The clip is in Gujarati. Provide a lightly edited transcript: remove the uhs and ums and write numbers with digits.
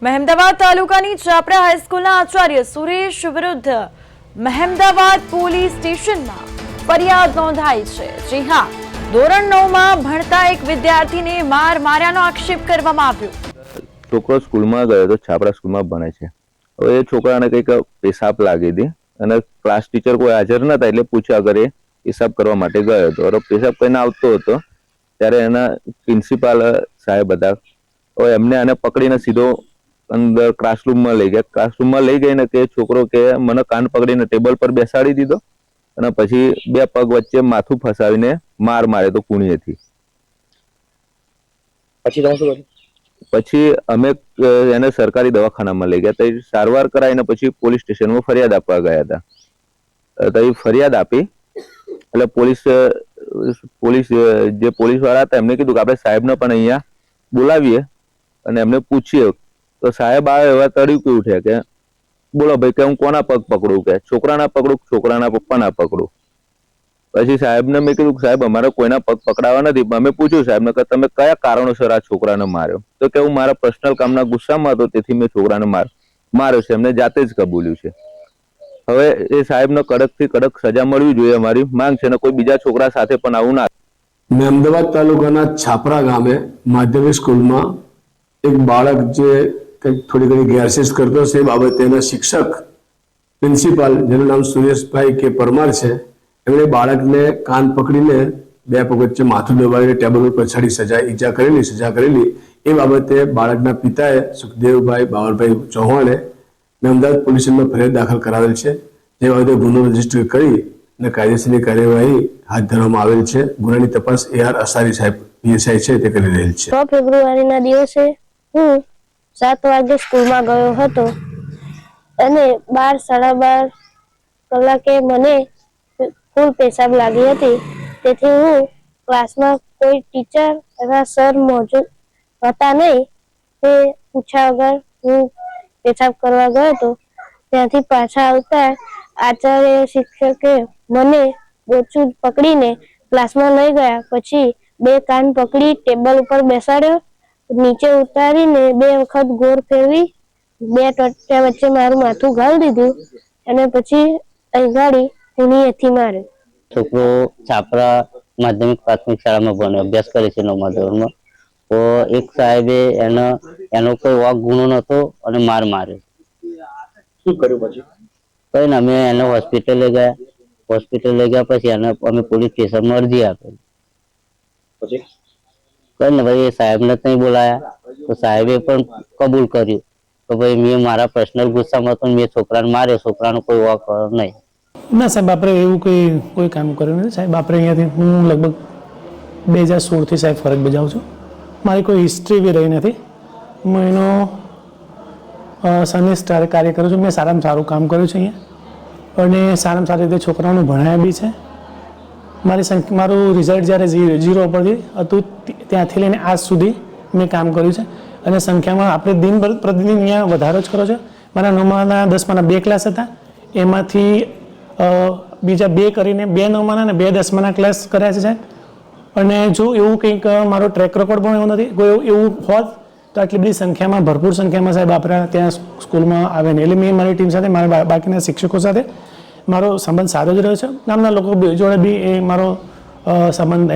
મહેમદાવાદ તાલુકાની ચાપરા હાઈસ્કૂલના આચાર્ય સુરેશ વિરુદ્ધ મહેમદાવાદ પોલીસ સ્ટેશનમાં ફરિયાદ નોંધાઈ છે। જી હા, ધોરણ 9માં ભણતા એક વિદ્યાર્થીને માર્યાનો આક્ષેપ કરવામાં આવ્યો। છોકરો સ્કૂલમાં ગયો તો છાપરા સ્કૂલમાં ભણે છે। હવે એ છોકરાને કંઈક પેશાબ લાગી હતી અને ક્લાસ ટીચર કોઈ હાજર નતા એટલે પૂછ્યા કરે પેશાબ કરવા માટે ગયો હતો। અને પેશાબ કરીને આવતો હતો ત્યારે એના પ્રિન્સિપાલ સાહેબ હતા, હવે એમને આને પકડીને સીધો અંદર ક્લાસરૂમમાં લઈ ગયા। ક્લાસરૂમમાં લઈ ગઈને કે છોકરો કે મને કાન પકડીને ટેબલ પર બેસાડી દીધો અને પછી બે પગ વચ્ચે માથું ફસાવીને માર્યો તો કુણીએથી। પછી અમે એને સરકારી દવાખાનામાં લઈ ગયા, તો સારવાર કરાવીને પછી પોલીસ સ્ટેશનમાં ફરિયાદ આપવા ગયા હતા। તો એ ફરિયાદ આપી એટલે પોલીસ જે પોલીસ વાળા હતા એમને કીધું કે આપણે સાહેબને પણ અહીંયા બોલાવીએ અને એમને પૂછીએ। તો સાહેબ આવે એવા તડ્યું ઉઠે કે બોલો ભાઈ કે હું કોના પગ પકડું, કે છોકરાના પકડું, છોકરાના પપ્પાના પકડું। પછી સાહેબને મેં કીધું સાહેબ અમારે કોઈના પગ પકડાવા નથી, અમે પૂછ્યું સાહેબને કે તમે કયા કારણોસર આ છોકરાને માર્યો, તો કે હું મારા પર્સનલ કામના ગુસ્સામાં હતો તેથી મેં છોકરાને માર્યો છે, એમને જાતે જ કબૂલ્યું છે। હવે એ સાહેબને કડકથી કડક સજા મળવી જોઈએ અમારી માંગ છે, અને કોઈ બીજા છોકરા સાથે પણ આવું ના। મહેમદાવાદ તાલુકાના છાપરા ગામે માધ્યમિક સ્કૂલમાં એક બાળક જે કંઈક થોડી ઘણી ગેરશિસ્ત કરતો છે એ બાબતે એના શિક્ષક પ્રિન્સિપાલ જેનું નામ સુરેશભાઈ કે પરમાર છે, એમણે બાળકને કાન પકડીને બે પગ વચ્ચે માથું દબાવીને ટેબલ ઉપર ચડી ઈજા કરેલી એ બાબતે બાળકના પિતાએ સુખદેવભાઈ બાવરભાઈ ચૌહાણે મહેમદાવાદ પોલીસ સ્ટેશનમાં ફરિયાદ દાખલ કરાવેલ છે। જે બાબતે ગુનો રજીસ્ટર કરી અને કાયદેસરની કાર્યવાહી હાથ ધરવામાં આવેલ છે। ગુનાની તપાસ AR અસારી સાહેબ PSI છે તે કરી રહેલ છે। 6 ફેબ્રુઆરીના દિવસે હું 7 વાગે સ્કૂલમાં ગયો હતો અને 12:30 કલાકે મને ફૂલ પેશાબ લાગી હતી, તેથી હું ક્લાસમાં કોઈ ટીચર અથવા સર મોજૂદ હતા નહીં તે પૂછ્યા વગર હું પેશાબ કરવા ગયો હતો। ત્યાંથી પાછા આવતા આચાર્ય શિક્ષકે મને બોચું પકડીને ક્લાસમાં લઈ ગયા, પછી 2 કાન પકડી ટેબલ ઉપર બેસાડ્યો, નીચે ઉતારીને 2 વખત ગોળ ફેરવી 2 ટોટિયા વચ્ચે મારું માથું ઘાલી દીધું અને પછી અહીં ગાડી કુણીએથી માર્યો। છોકરો છાપરા માધ્યમિક પ્રાથમિક શાળામાં ભણે અભ્યાસ કરે છે 9મા ધોરણમાં। તો એક સાહેબે એનો કોઈ વાક ગુનો નતો અને માર્યો। શું કર્યું પછી? કઈ ને અમે એને હોસ્પિટલ લઈ ગયા પછી એને અમે પોલીસ સ્ટેશનમાં અરજી આપી। પછી કઈ ને ભાઈ સાહેબને ત્યાં બોલાયા તો સાહેબે પણ કબૂલ કર્યું કે ભાઈ મેં મારા પર્સનલ ગુસ્સામાં તો મેં છોકરાને માર્યો, છોકરાનો કોઈ વાક નહીં। ના સાહેબ, આપણે એવું કોઈ કામ કર્યું નથી સાહેબ। આપણે અહીંયાથી હું લગભગ 2016થી સાહેબ ફરજ બજાવું છું। મારી કોઈ હિસ્ટ્રી બી રહી નથી। હું એનો સનિષ્ઠ કાર્ય કરું છું। મેં સારામાં સારું કામ કર્યું છે અહીંયા અને સારામાં સારી રીતે છોકરાઓને ભણાવ્યા બી છે। મારું રિઝલ્ટ જ્યારે 0 પરથી હતું ત્યાંથી લઈને આજ સુધી મેં કામ કર્યું છે અને સંખ્યામાં આપણે દિન પ્રતિદિન અહીંયા વધારો જ કરો છો। મારા 9માના 10માના 2 ક્લાસ હતા, એમાંથી બીજા 2 કરીને 2 9માના અને 2 10માના ક્લાસ કર્યા છે સાહેબ। અને જો એવું કંઈક મારો ટ્રેક રેકોર્ડ પણ એવો નથી, કોઈ એવું હોત તો આટલી બધી સંખ્યામાં ભરપૂર સંખ્યામાં સાહેબ આપણા ત્યાં સ્કૂલમાં આવે ને। એટલે મેં મારી ટીમ સાથે મારા બાકીના શિક્ષકો સાથે મારો સંબંધ સારો જ રહ્યો છે। ગામના લોકો જોડે બી એ મારો સંબંધ